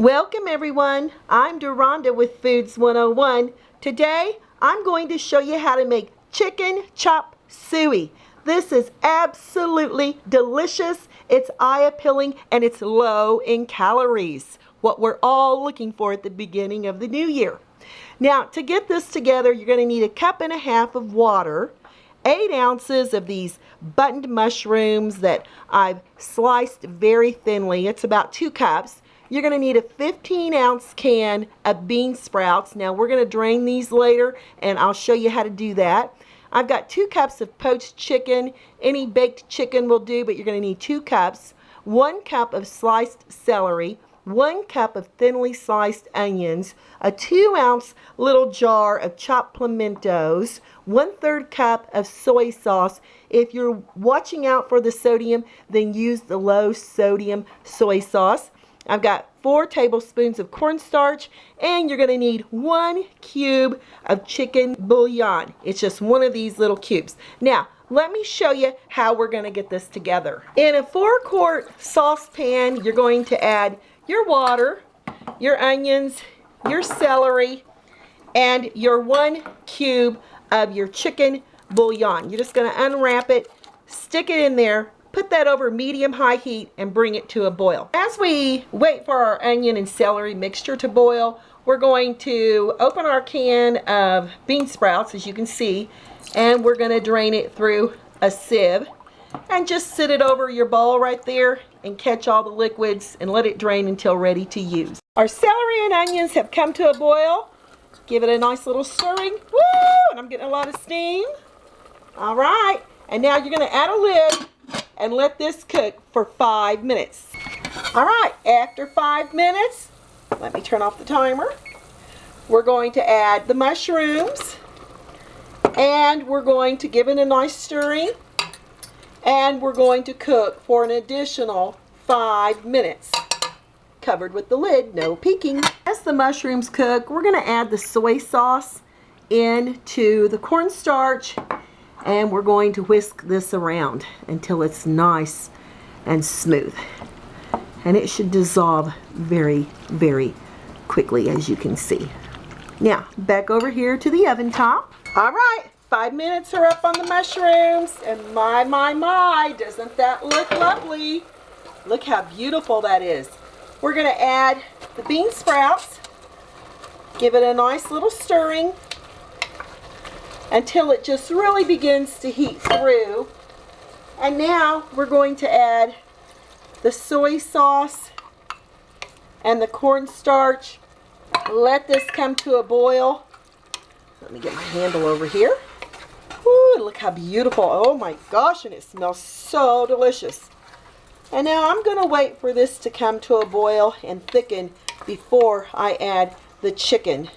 Welcome everyone, I'm Duranda with Foods 101. Today I'm going to show you how to make chicken chop suey. This is absolutely delicious, it's eye-appealing, and it's low in calories. What we're all looking for at the beginning of the new year. Now to get this together, you're going to need 1.5 cups of water, 8 ounces of these buttoned mushrooms that I've sliced very thinly. It's about 2 cups. You're going to need a 15-ounce can of bean sprouts. Now we're going to drain these later and I'll show you how to do that. I've got 2 cups of poached chicken. Any baked chicken will do, but you're going to need 2 cups. 1 cup of sliced celery. 1 cup of thinly sliced onions. A 2-ounce little jar of chopped pimientos. 1/3 cup of soy sauce. If you're watching out for the sodium, then use the low sodium soy sauce. I've got 4 tablespoons of cornstarch, and you're going to need 1 cube of chicken bouillon. It's just one of these little cubes. Now, let me show you how we're going to get this together. In a 4-quart saucepan, you're going to add your water, your onions, your celery, and your 1 cube of your chicken bouillon. You're just going to unwrap it, stick it in there, put that over medium-high heat, and bring it to a boil. As we wait for our onion and celery mixture to boil, we're going to open our can of bean sprouts, as you can see, and we're going to drain it through a sieve and just sit it over your bowl right there and catch all the liquids and let it drain until ready to use. Our celery and onions have come to a boil. Give it a nice little stirring. Woo! And I'm getting a lot of steam. All right. And now you're going to add a lid and let this cook for 5 minutes. All right, after 5 minutes, let me turn off the timer. We're going to add the mushrooms, and we're going to give it a nice stirring, and we're going to cook for an additional 5 minutes. Covered with the lid, no peeking. As the mushrooms cook, we're going to add the soy sauce into the cornstarch, and we're going to whisk this around until it's nice and smooth. And it should dissolve very, very quickly, as you can see. Now, back over here to the oven top. All right, 5 minutes are up on the mushrooms, and my, doesn't that look lovely? Look how beautiful that is. We're gonna add the bean sprouts, give it a nice little stirring, until it just really begins to heat through. And now we're going to add the soy sauce and the cornstarch. Let this come to a boil. Let me get my handle over here. Ooh, look how beautiful. Oh my gosh, and it smells so delicious. And now I'm going to wait for this to come to a boil and thicken before I add the chicken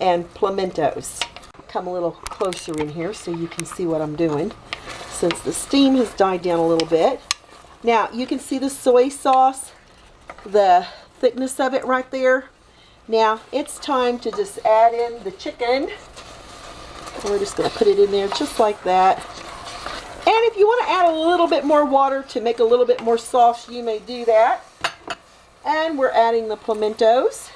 and pimientos. Come a little closer in here so you can see what I'm doing, since the steam has died down a little bit. Now you can see the soy sauce, the thickness of it right there. Now it's time to just add in the chicken. We're just going to put it in there just like that. And if you want to add a little bit more water to make a little bit more sauce, you may do that. And we're adding the pimientos.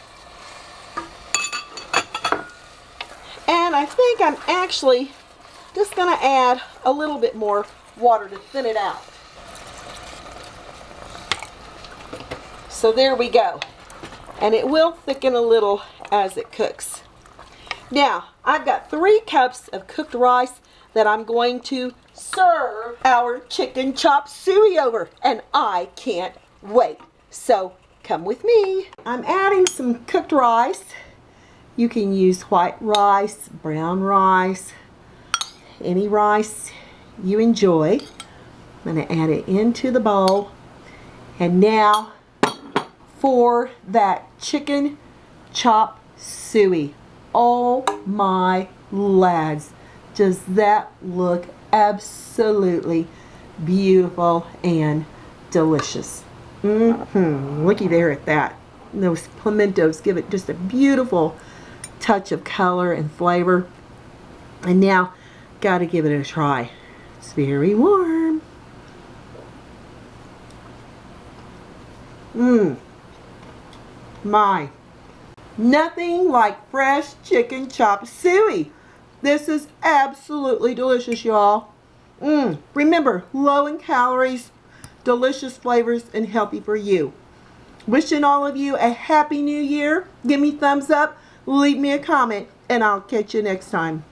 And I think I'm actually just going to add a little bit more water to thin it out. So there we go. And it will thicken a little as it cooks. Now, I've got 3 cups of cooked rice that I'm going to serve our chicken chop suey over. And I can't wait. So come with me. I'm adding some cooked rice. You can use white rice, brown rice, any rice you enjoy. I'm going to add it into the bowl. And now for that chicken chop suey. Oh my lads, does that look absolutely beautiful and delicious. Looky there at that. Those pimientos give it just a beautiful touch of color and flavor. And now, gotta give it a try. It's very warm. My, nothing like fresh chicken chop suey. This is absolutely delicious, y'all. Remember, low in calories, delicious flavors, and healthy for you. Wishing all of you a happy new year. Give me thumbs up, leave me a comment, and I'll catch you next time.